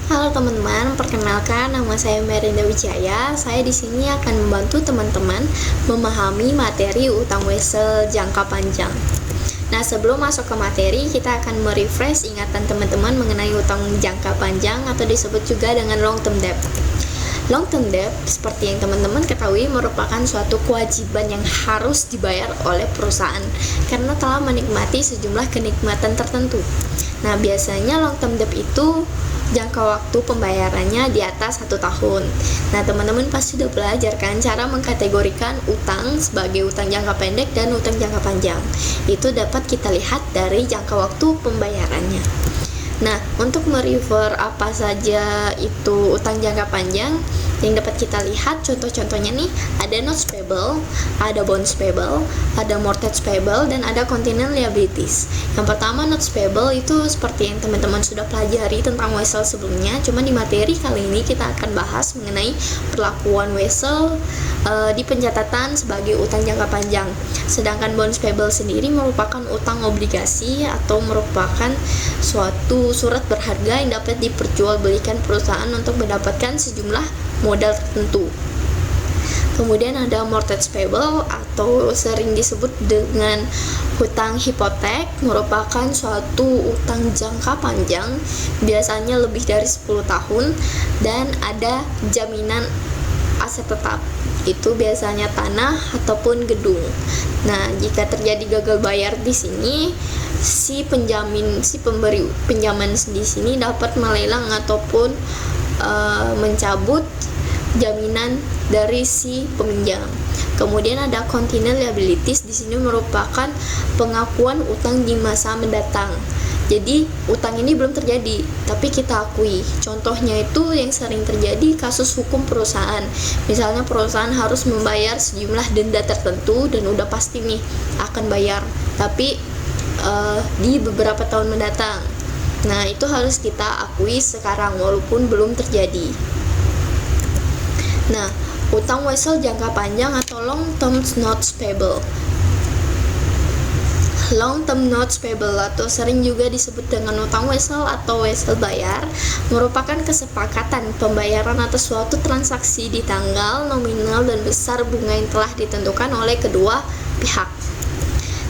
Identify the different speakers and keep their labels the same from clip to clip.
Speaker 1: Halo teman-teman, perkenalkan nama saya Merinda Wijaya. Saya di sini akan membantu teman-teman memahami materi utang wesel jangka panjang. Nah, sebelum masuk ke materi, kita akan merefresh ingatan teman-teman mengenai utang jangka panjang atau disebut juga dengan long term debt. Long term debt, seperti yang teman-teman ketahui, merupakan suatu kewajiban yang harus dibayar oleh perusahaan karena telah menikmati sejumlah kenikmatan tertentu. Nah, biasanya long term debt itu jangka waktu pembayarannya di atas 1 tahun. Nah, teman-teman pasti udah belajar kan cara mengkategorikan utang sebagai utang jangka pendek dan utang jangka panjang. Itu dapat kita lihat dari jangka waktu pembayarannya. Nah, untuk merefer apa saja itu utang jangka panjang yang dapat kita lihat, contoh-contohnya nih, ada notes payable, ada bonds payable, ada mortgage payable, dan ada contingent liabilities. Yang pertama, notes payable itu seperti yang teman-teman sudah pelajari tentang wesel sebelumnya, cuma di materi kali ini kita akan bahas mengenai perlakuan wesel di pencatatan sebagai utang jangka panjang. Sedangkan bonds payable sendiri merupakan utang obligasi atau merupakan suatu surat berharga yang dapat diperjualbelikan perusahaan untuk mendapatkan sejumlah modal tertentu. Kemudian ada mortgage payable atau sering disebut dengan hutang hipotek, merupakan suatu utang jangka panjang, biasanya lebih dari 10 tahun, dan ada jaminan aset tetap, itu biasanya tanah ataupun gedung. Nah, jika terjadi gagal bayar di sini, si pemberi pinjaman di sini dapat melelang ataupun mencabut jaminan dari si peminjam. Kemudian ada contingent liabilities, di sini merupakan pengakuan utang di masa mendatang. Jadi utang ini belum terjadi, tapi kita akui. Contohnya itu yang sering terjadi kasus hukum perusahaan. Misalnya perusahaan harus membayar sejumlah denda tertentu dan udah pasti nih akan bayar, tapi di beberapa tahun mendatang. Nah, itu harus kita akui sekarang walaupun belum terjadi. Nah, utang wesel jangka panjang atau long term notes payable. Long term notes payable atau sering juga disebut dengan utang wesel atau wesel bayar, merupakan kesepakatan pembayaran atas suatu transaksi di tanggal, nominal, dan besar bunga yang telah ditentukan oleh kedua pihak.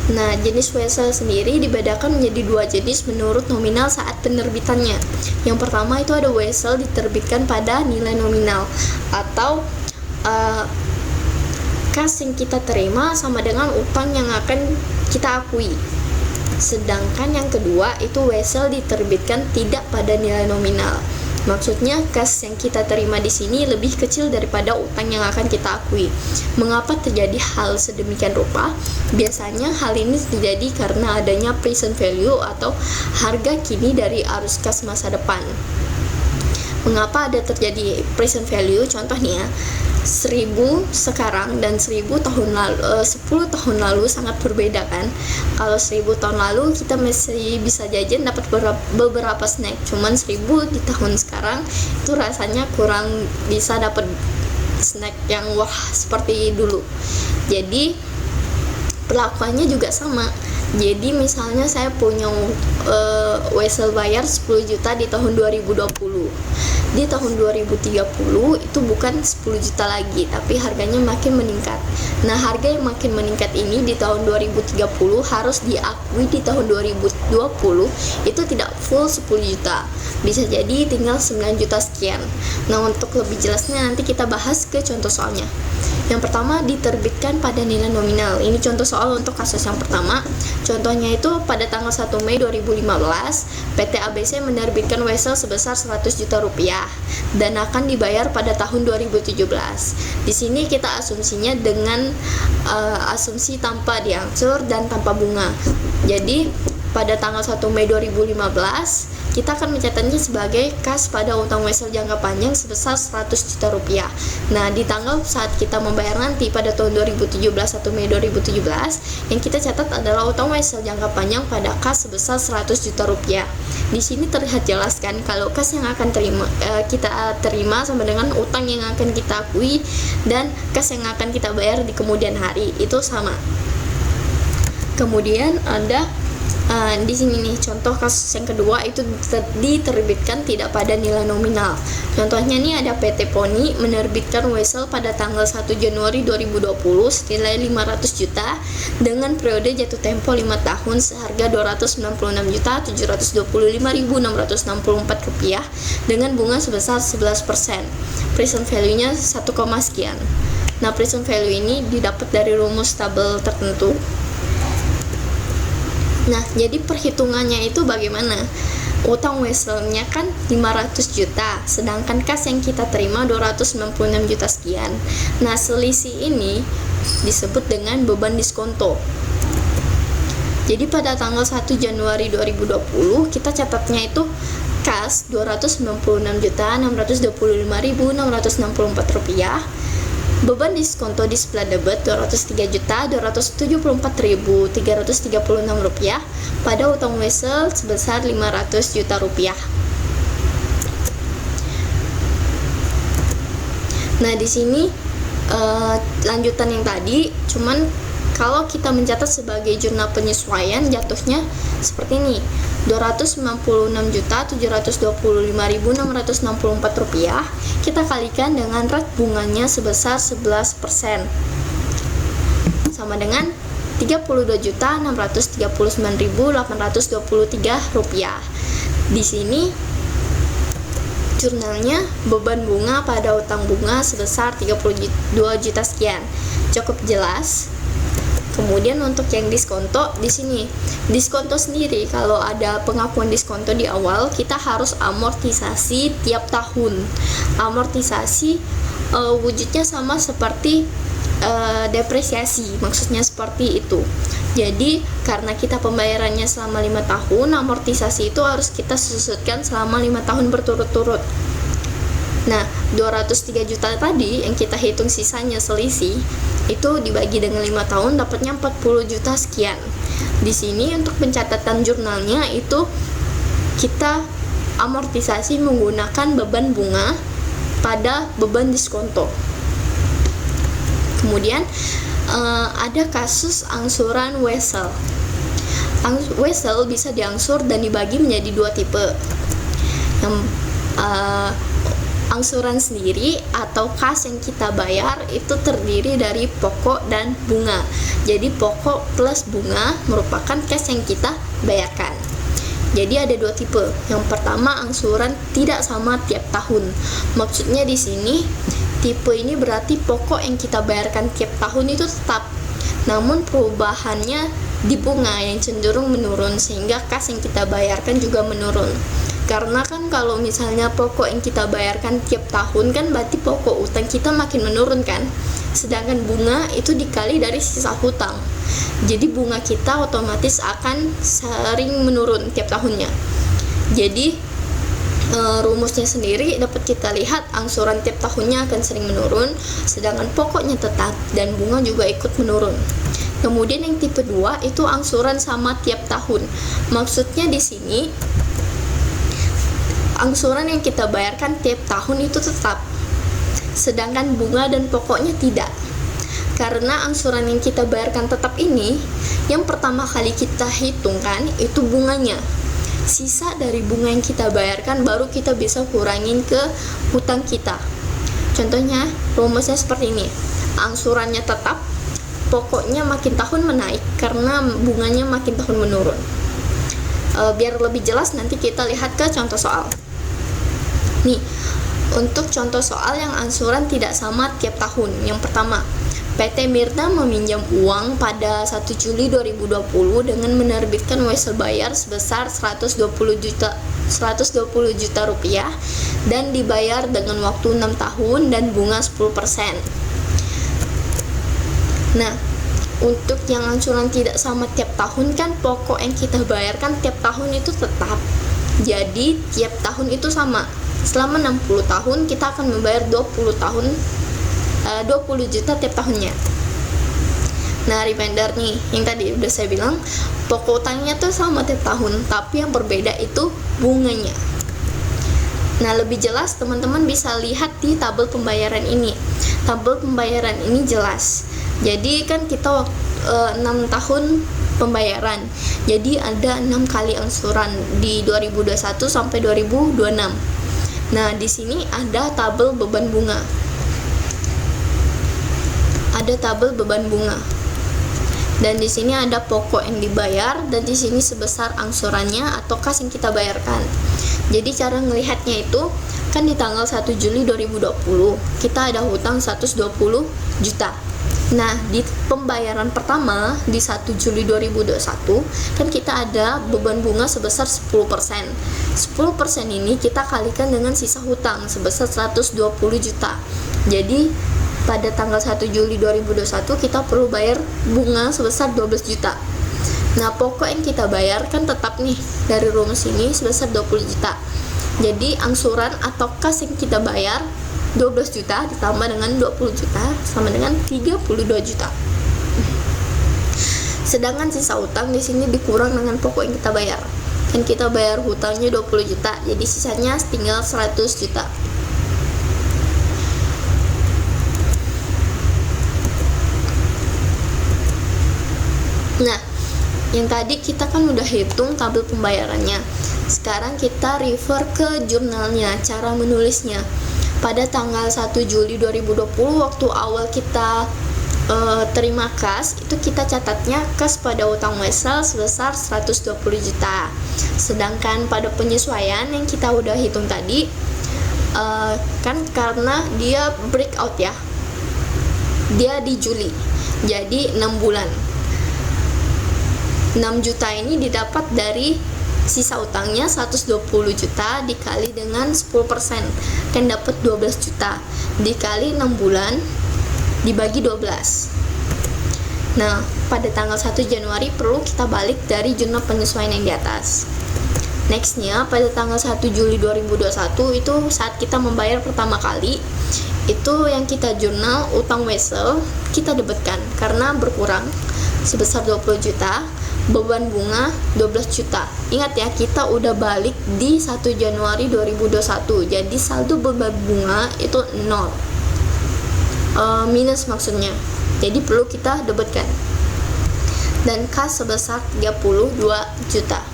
Speaker 1: Nah, jenis wesel sendiri dibedakan menjadi dua jenis menurut nominal saat penerbitannya. Yang pertama itu ada wesel diterbitkan pada nilai nominal atau kas yang kita terima sama dengan utang yang akan kita akui. Sedangkan yang kedua itu wesel diterbitkan tidak pada nilai nominal. Maksudnya kas yang kita terima di sini lebih kecil daripada utang yang akan kita akui. Mengapa terjadi hal sedemikian rupa? Biasanya hal ini terjadi karena adanya present value atau harga kini dari arus kas masa depan. Mengapa ada terjadi present value? Contohnya 1000 sekarang dan 1000 tahun lalu, 10 tahun lalu sangat berbeda kan. Kalau 1000 tahun lalu kita masih bisa jajan dapat beberapa snack, cuman 1000 di tahun sekarang itu rasanya kurang bisa dapat snack yang wah seperti dulu. Jadi perlakuannya juga sama. Jadi misalnya saya punya wesel bayar 10 juta di tahun 2020. Di tahun 2030 itu bukan 10 juta lagi, tapi harganya makin meningkat. Nah, harga yang makin meningkat ini di tahun 2030 harus diakui di tahun 2020 itu tidak full 10 juta. Bisa jadi tinggal 9 juta sekian. Nah, untuk lebih jelasnya nanti kita bahas ke contoh soalnya. Yang pertama, diterbitkan pada nilai nominal. Ini contoh soal untuk kasus yang pertama. Contohnya itu pada tanggal 1 Mei 2015, PT ABC menerbitkan wesel sebesar 100 juta rupiah dan akan dibayar pada tahun 2017. Di sini kita asumsinya dengan asumsi tanpa diangsur dan tanpa bunga. Jadi pada tanggal 1 Mei 2015 kita akan mencatatnya sebagai kas pada utang wesel jangka panjang sebesar 100 juta rupiah. Nah, di tanggal saat kita membayar nanti pada tahun 2017, 1 Mei 2017, yang kita catat adalah utang wesel jangka panjang pada kas sebesar 100 juta rupiah. Di sini terlihat jelas kan kalau kas yang akan kita terima sama dengan utang yang akan kita akui dan kas yang akan kita bayar di kemudian hari itu sama. Kemudian ada Di sini nih contoh kasus yang kedua itu diterbitkan tidak pada nilai nominal. Contohnya nih ada PT Poni menerbitkan wesel pada tanggal 1 Januari 2020 senilai 500 juta dengan periode jatuh tempo 5 tahun seharga Rp296.725.664 dengan bunga sebesar 11%. Present value-nya 1, sekian. Nah, present value ini didapat dari rumus tabel tertentu. Nah, jadi perhitungannya itu bagaimana? Utang weselnya kan 500 juta, sedangkan kas yang kita terima 296 juta sekian. Nah, selisih ini disebut dengan beban diskonto. Jadi pada tanggal 1 Januari 2020 kita catatnya itu kas Rp296.625.664, beban diskonto di sebelah debit Rp203.274.336 pada utang wesel sebesar Rp500 juta. Nah, di sini lanjutan yang tadi, cuman kalau kita mencatat sebagai jurnal penyesuaian jatuhnya seperti ini. Rp296.725.664 kita kalikan dengan rate bunganya sebesar 11%, sama dengan Rp32.639.823. Di sini jurnalnya beban bunga pada utang bunga sebesar 32 juta sekian. Cukup jelas. Kemudian untuk yang diskonto, di sini diskonto sendiri kalau ada pengakuan diskonto di awal kita harus amortisasi tiap tahun. Amortisasi wujudnya sama seperti depresiasi, maksudnya seperti itu. Jadi karena kita pembayarannya selama 5 tahun, amortisasi itu harus kita susutkan selama 5 tahun berturut-turut. Nah, 203 juta tadi yang kita hitung sisanya selisih itu dibagi dengan 5 tahun dapatnya 40 juta sekian. Di sini untuk pencatatan jurnalnya itu kita amortisasi menggunakan beban bunga pada beban diskonto. Kemudian ada kasus angsuran wesel. Wesel bisa diangsur dan dibagi menjadi 2 tipe. Yang angsuran sendiri atau kas yang kita bayar itu terdiri dari pokok dan bunga. Jadi pokok plus bunga merupakan kas yang kita bayarkan. Jadi ada 2 tipe. Yang pertama angsuran tidak sama tiap tahun. Maksudnya di sini tipe ini berarti pokok yang kita bayarkan tiap tahun itu tetap, namun perubahannya di bunga yang cenderung menurun sehingga kas yang kita bayarkan juga menurun. Karena kan kalau misalnya pokok yang kita bayarkan tiap tahun kan berarti pokok utang kita makin menurun kan. Sedangkan bunga itu dikali dari sisa hutang. Jadi bunga kita otomatis akan sering menurun tiap tahunnya. Jadi rumusnya sendiri dapat kita lihat angsuran tiap tahunnya akan sering menurun, sedangkan pokoknya tetap dan bunga juga ikut menurun. Kemudian yang tipe 2 itu angsuran sama tiap tahun. Maksudnya di sini angsuran yang kita bayarkan tiap tahun itu tetap, sedangkan bunga dan pokoknya tidak. Karena angsuran yang kita bayarkan tetap ini, yang pertama kali kita hitungkan itu bunganya. Sisa dari bunga yang kita bayarkan baru kita bisa kurangin ke hutang kita. Contohnya, rumusnya seperti ini. Angsurannya tetap, pokoknya makin tahun menaik karena bunganya makin tahun menurun. Biar lebih jelas nanti kita lihat ke contoh soal. Nih, untuk contoh soal yang angsuran tidak sama tiap tahun. Yang pertama, PT Mirna meminjam uang pada 1 Juli 2020 dengan menerbitkan wesel bayar sebesar 120 juta rupiah dan dibayar dengan waktu 6 tahun dan bunga 10%. Nah, untuk yang angsuran tidak sama tiap tahun kan pokok yang kita bayarkan tiap tahun itu tetap. Jadi tiap tahun itu sama. Selama 60 tahun kita akan membayar 20 juta tiap tahunnya. Nah, reminder nih, yang tadi udah saya bilang pokok utangnya tuh sama tiap tahun, tapi yang berbeda itu bunganya. Nah, lebih jelas teman-teman bisa lihat di tabel pembayaran ini. Tabel pembayaran ini jelas. Jadi kan kita 6 tahun pembayaran. Jadi ada 6 kali angsuran di 2021 sampai 2026. Nah, di sini ada tabel beban bunga. Ada tabel beban bunga. Dan di sini ada pokok yang dibayar, dan di sini sebesar angsurannya atau kas yang kita bayarkan. Jadi cara melihatnya itu kan di tanggal 1 Juli 2020 kita ada hutang 120 juta. Nah, di pembayaran pertama di 1 Juli 2021 kan kita ada beban bunga sebesar 10%. 10% ini kita kalikan dengan sisa hutang sebesar 120 juta. Jadi pada tanggal 1 Juli 2021 kita perlu bayar bunga sebesar 12 juta. Nah, pokok yang kita bayar kan tetap nih dari rumus ini sebesar 20 juta. Jadi angsuran atau kas yang kita bayar 12 juta ditambah dengan 20 juta sama dengan 32 juta. Sedangkan sisa hutang di sini dikurang dengan pokok yang kita bayar. Kan kita bayar hutangnya 20 juta, jadi sisanya tinggal 100 juta. Nah, yang tadi kita kan udah hitung tabel pembayarannya. Sekarang kita refer ke jurnalnya, cara menulisnya. Pada tanggal 1 Juli 2020 waktu awal kita terima kas, itu kita catatnya kas pada utang wesel sebesar 120 juta. Sedangkan pada penyesuaian yang kita udah hitung tadi, kan karena dia breakout ya, dia di Juli, jadi 6 bulan. 6 juta ini didapat dari sisa utangnya 120 juta dikali dengan 10%, kan dapat 12 juta dikali 6 bulan dibagi 12. Nah, pada tanggal 1 Januari perlu kita balik dari jurnal penyesuaian yang di atas. Nextnya, pada tanggal 1 Juli 2021 itu saat kita membayar pertama kali, itu yang kita jurnal utang wesel kita debetkan karena berkurang sebesar 20 juta, beban bunga 12 juta. Ingat ya, kita udah balik di 1 Januari 2021. Jadi saldo beban bunga itu 0. Minus maksudnya. Jadi perlu kita debetkan. Dan kas sebesar 32 juta.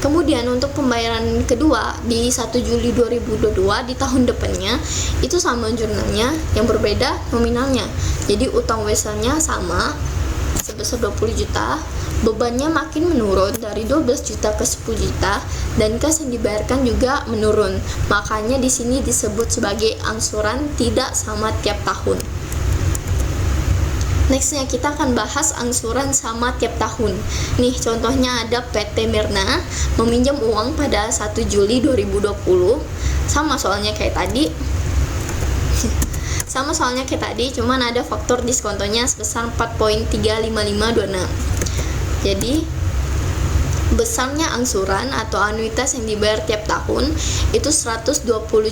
Speaker 1: Kemudian untuk pembayaran kedua di 1 Juli 2022 di tahun depannya itu sama jurnalnya, yang berbeda nominalnya. Jadi utang weselnya sama sebesar 20 juta, bebannya makin menurun dari 12 juta ke 10 juta, dan kas yang dibayarkan juga menurun. Makanya di sini disebut sebagai angsuran tidak sama tiap tahun. Nextnya kita akan bahas angsuran sama tiap tahun. Nih contohnya ada PT Mirna meminjam uang pada 1 Juli 2020. Sama soalnya kayak tadi. Cuman ada faktor diskontonya sebesar 4.35526. Jadi besarnya angsuran atau anuitas yang dibayar tiap tahun itu 120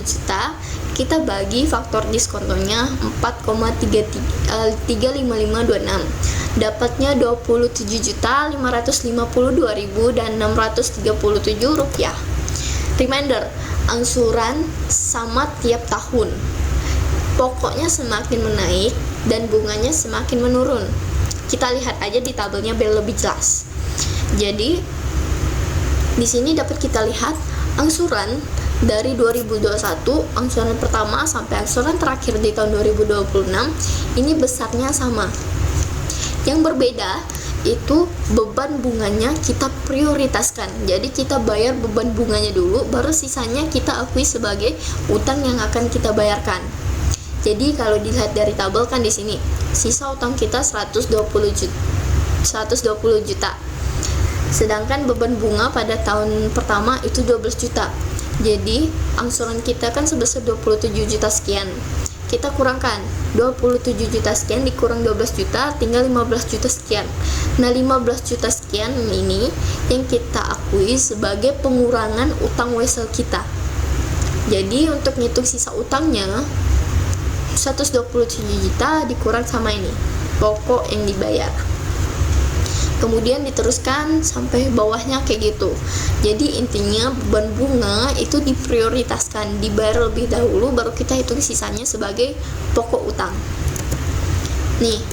Speaker 1: juta, kita bagi faktor diskontonya 4,35526, dapatnya 27.552.637 rupiah. Reminder, angsuran sama tiap tahun, pokoknya semakin menaik dan bunganya semakin menurun. Kita lihat aja di tabelnya biar lebih jelas. Jadi di sini dapat kita lihat angsuran dari 2021, angsuran pertama sampai angsuran terakhir di tahun 2026 ini besarnya sama. Yang berbeda itu beban bunganya kita prioritaskan. Jadi kita bayar beban bunganya dulu, baru sisanya kita akui sebagai utang yang akan kita bayarkan. Jadi kalau dilihat dari tabel kan di sini sisa utang kita 120 juta. Sedangkan beban bunga pada tahun pertama itu 12 juta. Jadi angsuran kita kan sebesar 27 juta sekian. Kita kurangkan 27 juta sekian dikurang 12 juta, tinggal 15 juta sekian. Nah, 15 juta sekian ini yang kita akui sebagai pengurangan utang wesel kita. Jadi untuk ngitung sisa utangnya 127 juta dikurang sama ini pokok yang dibayar, kemudian diteruskan sampai bawahnya kayak gitu. Jadi intinya beban bunga itu diprioritaskan, dibayar lebih dahulu, baru kita hitung sisanya sebagai pokok utang. Nih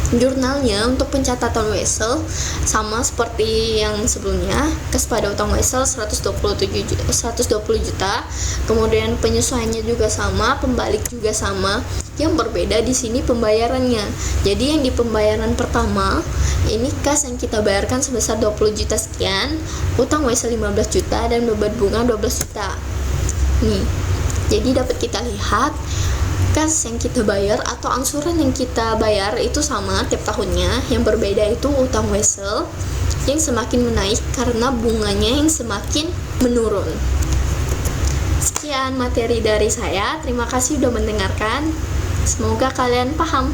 Speaker 1: Jurnalnya untuk pencatatan Wesel sama seperti yang sebelumnya, kas pada utang Wesel 120 juta. Kemudian penyesuaiannya juga sama, pembalik juga sama. Yang berbeda di sini pembayarannya. Jadi yang di pembayaran pertama, ini kas yang kita bayarkan sebesar 20 juta sekian, utang Wesel 15 juta dan beban bunga 12 juta. Nih. Jadi dapat kita lihat kas yang kita bayar atau angsuran yang kita bayar itu sama tiap tahunnya. Yang berbeda itu utang Wesel yang semakin menaik karena bunganya yang semakin menurun. Sekian materi dari saya. Terima kasih sudah mendengarkan. Semoga kalian paham.